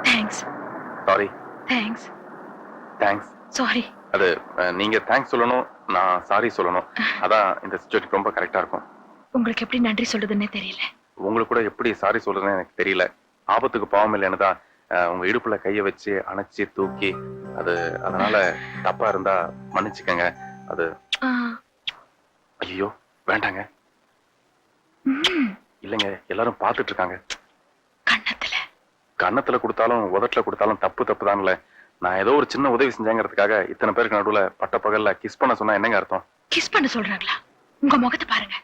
Thanks. Sorry. Thanks. Thanks. Sorry. அது நீங்க thanks சொல்லணும், நான் சாரி சொல்லணும். அதான் இந்த சிச்சுவேஷன் ரொம்ப கரெக்டா இருக்கும். உங்களுக்கு எப்படி நன்றி சொல்றதுன்னே தெரியல. உங்களுக்கு கூட எப்படி சாரி சொல்றதுன்னு எனக்கு தெரியல. ஆபத்துக்கு பாவம் இல்லைன்னு தான் உங்க இடுப்புல கைய வச்சு அணைச்சி தூக்கி அதனால தப்பா இருந்தா மன்னிச்சுக்கங்க. அது ஐயோ வேண்டாங்க. இல்லைங்க, எல்லாரும் பாத்துட்டு இருக்காங்க. கன்னத்துல கொடுத்தாலும் உதட்டுல கொடுத்தாலும் தப்பு தான்ல. நான் ஏதோ ஒரு சின்ன உதவி செஞ்சேங்கிறதுக்காக இத்தனை பேருக்கு நடுவுல பட்ட பகல்ல கிஸ் பண்ண சொன்னா என்னங்க அர்த்தம்? கிஸ் பண்ண சொல்றாங்களா? உங்க முகத்தை பாருங்க.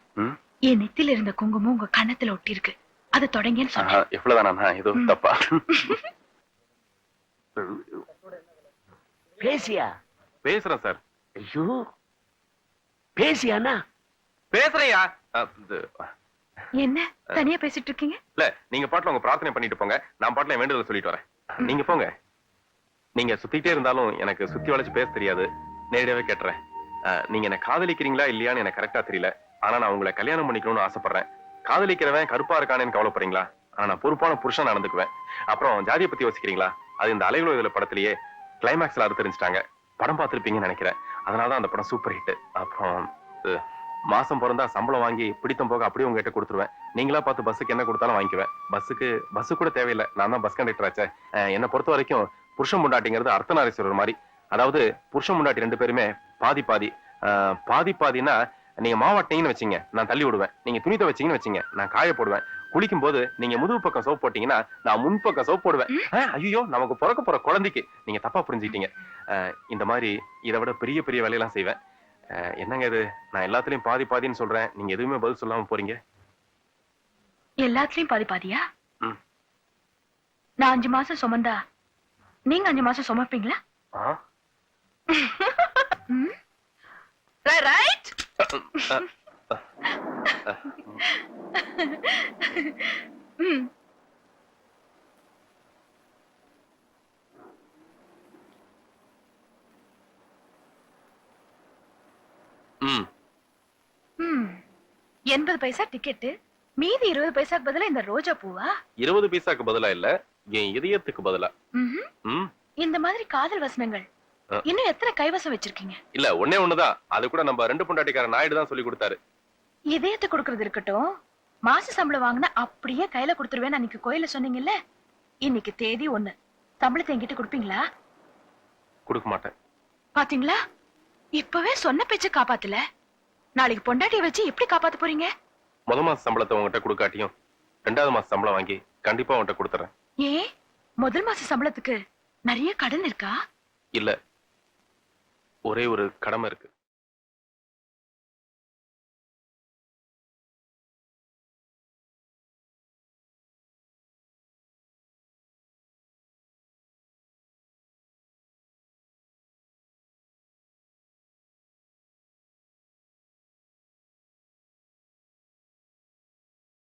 என் நெத்தில இருந்த குங்குமம் உங்க கன்னத்துல ஒட்டி இருக்கு. அதை தொடங்கன்னு சொன்னா எவ்வளவுதானா? ஏதோ தப்பா? பேசியா? பேசுறேன் சார். ஐயோ பேசியானா? பேசுறையா? என்ன தனியா பேசிட்டு இருக்கீங்க? இல்ல, நீங்க பாட்டுல உங்க பிரார்த்தனை பண்ணிட்டு போங்க. நான் பாட்டுல வேண்டுதல் சொல்லிட்டு வரேன். நீங்க போங்க. நீங்க சுத்திட்டே இருந்தாலும் எனக்கு சுத்தி வளைச்சு பேச தெரியாது. நேரடியாவே கேட்டுறேன். நீங்க என்ன காதலிக்கிறீங்களா இல்லையான்னு எனக்கு கரெக்டா தெரியல. ஆனா நான் உங்களை கல்யாணம் பண்ணிக்கணும்னு ஆசைப்படுறேன். காதலிக்கிறவன் கருப்பா இருக்கானேன்னு கவலைப்படுறீங்களா? ஆனா நான் பொறுப்பான புருஷன் நடந்துக்குவேன். அப்புறம் ஜாதியை பத்தி யோசிக்கிறீங்களா? அது இந்த அலைகளோ இதுல படத்திலேயே கிளைமேக்ஸ்ல அது தெரிஞ்சுட்டாங்க. படம் பார்த்திருப்பீங்கன்னு நினைக்கிறேன். அதனாலதான் அந்த படம் சூப்பர் ஹிட். அப்புறம் மாசம் பிறந்தா சம்பளம் வாங்கி பிடித்தம் போக அப்படியே உங்ககிட்ட கொடுத்துருவேன். நீங்களா பார்த்து பஸ்ஸுக்கு என்ன கொடுத்தாலும் வாங்கிக்குவேன். பஸ் கூட தேவையில்லை, நான் தான் பஸ் கண்டக்டர் ஆச்சே. என்னை பொறுத்த வரைக்கும் புருஷன் முண்டாட்டிங்கிறது அர்த்தநாரீஸ்வரர் மாதிரி. அதாவது புருஷன் முண்டாட்டி ரெண்டு பேருமே பாதி பாதி. பாதினா நீங்க மாவாட்டிங்கன்னு வச்சீங்க, நான் தள்ளி விடுவேன். நீங்க துணித்தை வச்சீங்கன்னு வச்சீங்க, நான் காய போடுவேன். குளிக்கும் போது நீங்க முதுகு பக்கம் சோப் போட்டீங்கன்னா நான் முன்பக்கம் சோப் போடுவேன். ஐயோ, நமக்கு பிறக்க போற குழந்தைக்கு நீங்க தப்பா புரிஞ்சுக்கிட்டீங்க. இந்த மாதிரி இதை விட பெரிய பெரிய வேலையெல்லாம் செய்வேன். என்னங்க இது, நான் எல்லாத்துலயும் பாதி பாதின்னு சொல்றேன், நீங்க எதுவுமே பதில் சொல்லாம போறீங்க. எல்லாத்துலயும் பாதி பாதியா? நான் 5 மாசம் சுமந்தா நீங்க 5 மாசம் சுமப்பீங்களா? ரைட். ம் 80 பைசா டிக்கெட், மீதி 20 பைசாக்கு பதிலா இந்த ரோஜா பூவா? 20 பைசாக்கு பதிலா இல்ல, என் இதயத்துக்கு பதிலா. இந்த மாதிரி காதல் வசனங்கள் இன்னும் எத்தனை கைவசம் வச்சிருக்கீங்க? இல்ல, ஒண்ணே ஒண்ணுதான். அது கூட நம்ம ரெண்டு பொண்டாட்டிக்கார நாயுடு தான் சொல்லி கொடுத்தாரு. இதயத்தை கொடுக்கறது இருக்கட்டும், மாச சம்பளம் வாங்கினா அப்படியே கையில கொடுத்துருவேன் அன்னைக்கு கோயில சொன்னீங்கல்ல. இன்னைக்கு தேதி 1. சம்பளத்தை என்கிட்ட கொடுப்பீங்களா? கொடுக்க மாட்டேன். பாத்தீங்களா, இப்பவே சொன்ன பேச்ச காப்பாத்தல. நாளைக்கு பொண்டாட்டிய வச்சு எப்படி காப்பாத்த போறீங்க? முதல் மாச சம்பளத்தை உங்ககிட்ட கொடுக்காட்டியும் 2வது மாச சம்பளம் வாங்கி கண்டிப்பா உங்ககிட்ட கொடுத்துறேன். ஏன் முதல் மாச சம்பளத்துக்கு நிறைய கடன் இருக்கா? இல்ல, ஒரே ஒரு கடமை இருக்கு.